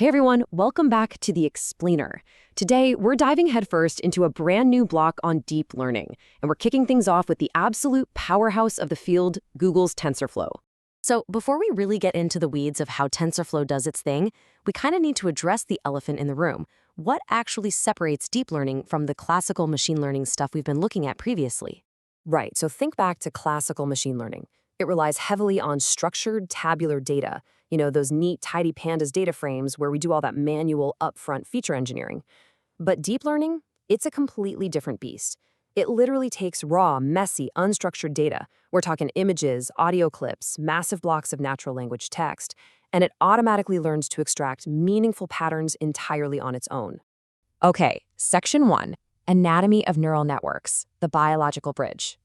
Hey everyone, welcome back to The Explainer. Today, we're diving headfirst into a brand new block on deep learning, and we're kicking things off with the absolute powerhouse of the field, Google's TensorFlow. So before we really get into the weeds of how TensorFlow does its thing, we kind of need to address the elephant in the room. What actually separates deep learning from the classical machine learning stuff we've been looking at previously? Right, so think back to classical machine learning. It relies heavily on structured tabular data, those neat, tidy pandas data frames where we do all that manual upfront feature engineering. But deep learning, it's a completely different beast. It literally takes raw, messy, unstructured data. We're talking images, audio clips, massive blocks of natural language text, and it automatically learns to extract meaningful patterns entirely on its own. Okay, Section 1, Anatomy of Neural Networks, the biological bridge.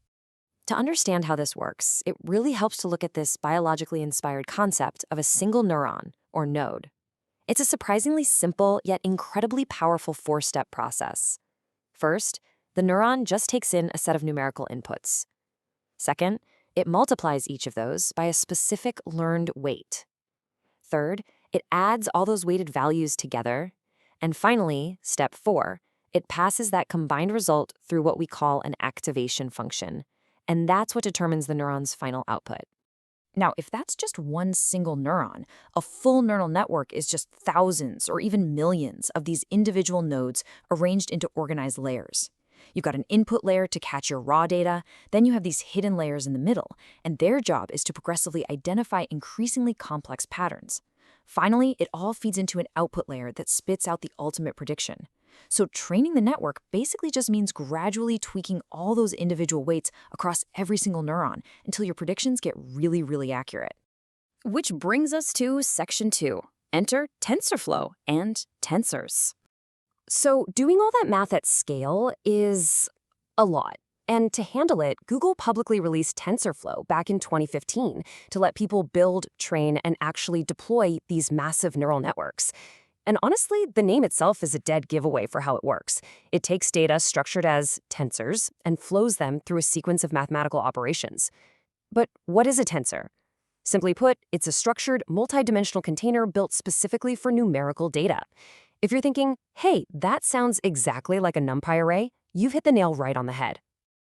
To understand how this works, it really helps to look at this biologically inspired concept of a single neuron, or node. It's a surprisingly simple yet incredibly powerful four-step process. First, the neuron just takes in a set of numerical inputs. Second, it multiplies each of those by a specific learned weight. Third, it adds all those weighted values together. And finally, step 4, it passes that combined result through what we call an activation function. And that's what determines the neuron's final output. Now, if that's just one single neuron, a full neural network is just thousands or even millions of these individual nodes arranged into organized layers. You've got an input layer to catch your raw data, then you have these hidden layers in the middle, and their job is to progressively identify increasingly complex patterns. Finally, it all feeds into an output layer that spits out the ultimate prediction. So training the network basically just means gradually tweaking all those individual weights across every single neuron until your predictions get really, really accurate. Which brings us to Section 2. Enter TensorFlow and Tensors. So doing all that math at scale is a lot. And to handle it, Google publicly released TensorFlow back in 2015 to let people build, train, and actually deploy these massive neural networks. And honestly, the name itself is a dead giveaway for how it works. It takes data structured as tensors and flows them through a sequence of mathematical operations. But what is a tensor? Simply put, it's a structured, multidimensional container built specifically for numerical data. If you're thinking, hey, that sounds exactly like a NumPy array, you've hit the nail right on the head.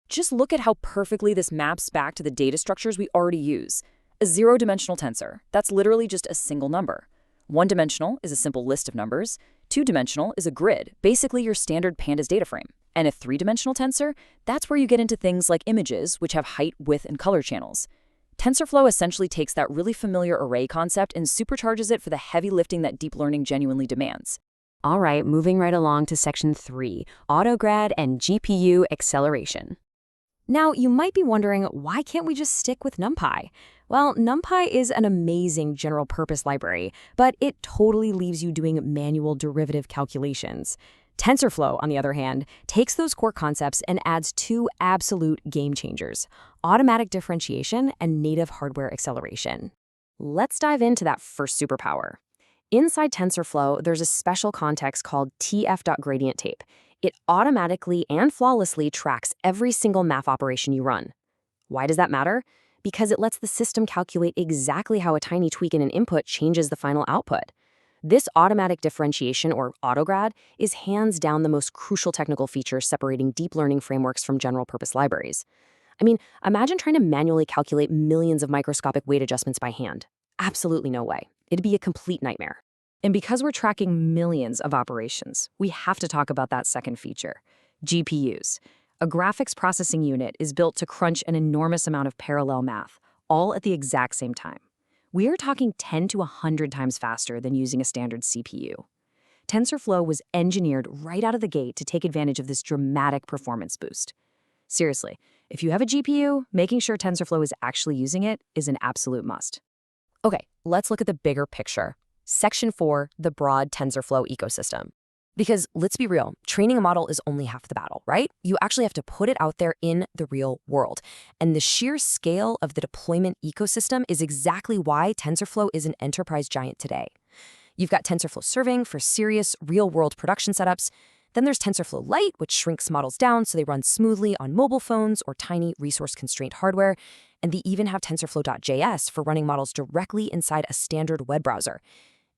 Just look at how perfectly this maps back to the data structures we already use. A zero-dimensional tensor, that's literally just a single number. One-dimensional is a simple list of numbers. Two-dimensional is a grid, basically your standard pandas data frame. And a three-dimensional tensor, that's where you get into things like images, which have height, width, and color channels. TensorFlow essentially takes that really familiar array concept and supercharges it for the heavy lifting that deep learning genuinely demands. All right, moving right along to Section 3, Autograd and GPU acceleration. Now, you might be wondering, why can't we just stick with NumPy? Well, NumPy is an amazing general-purpose library, but it totally leaves you doing manual derivative calculations. TensorFlow, on the other hand, takes those core concepts and adds two absolute game changers: automatic differentiation and native hardware acceleration. Let's dive into that first superpower. Inside TensorFlow, there's a special context called tf.GradientTape. It automatically and flawlessly tracks every single math operation you run. Why does that matter? Because it lets the system calculate exactly how a tiny tweak in an input changes the final output. This automatic differentiation, or autograd, is hands down the most crucial technical feature separating deep learning frameworks from general-purpose libraries. I mean, imagine trying to manually calculate millions of microscopic weight adjustments by hand. Absolutely no way. It'd be a complete nightmare. And because we're tracking millions of operations, we have to talk about that second feature, GPUs. A graphics processing unit is built to crunch an enormous amount of parallel math, all at the exact same time. We are talking 10 to 100 times faster than using a standard CPU. TensorFlow was engineered right out of the gate to take advantage of this dramatic performance boost. Seriously, if you have a GPU, making sure TensorFlow is actually using it is an absolute must. Okay, let's look at the bigger picture. Section 4, the broad TensorFlow ecosystem. Because let's be real, training a model is only half the battle, right? You actually have to put it out there in the real world. And the sheer scale of the deployment ecosystem is exactly why TensorFlow is an enterprise giant today. You've got TensorFlow Serving for serious, real-world production setups. Then there's TensorFlow Lite, which shrinks models down so they run smoothly on mobile phones or tiny resource-constrained hardware. And they even have TensorFlow.js for running models directly inside a standard web browser.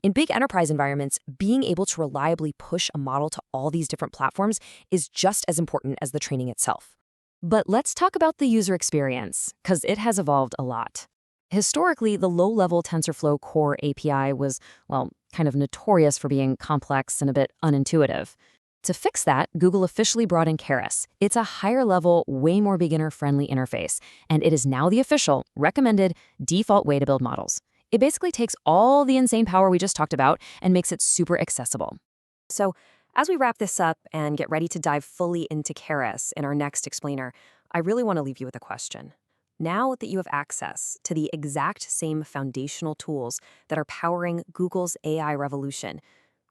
In big enterprise environments, being able to reliably push a model to all these different platforms is just as important as the training itself. But let's talk about the user experience, because it has evolved a lot. Historically, the low-level TensorFlow core API was, well, kind of notorious for being complex and a bit unintuitive. To fix that, Google officially brought in Keras. It's a higher-level, way more beginner-friendly interface, and it is now the official, recommended, default way to build models. It basically takes all the insane power we just talked about and makes it super accessible. So, as we wrap this up and get ready to dive fully into Keras in our next explainer, I really want to leave you with a question. Now that you have access to the exact same foundational tools that are powering Google's AI revolution,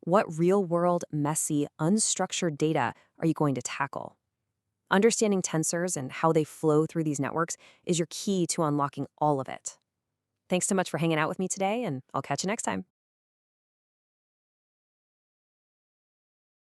what real-world, messy, unstructured data are you going to tackle? Understanding tensors and how they flow through these networks is your key to unlocking all of it. Thanks so much for hanging out with me today, and I'll catch you next time.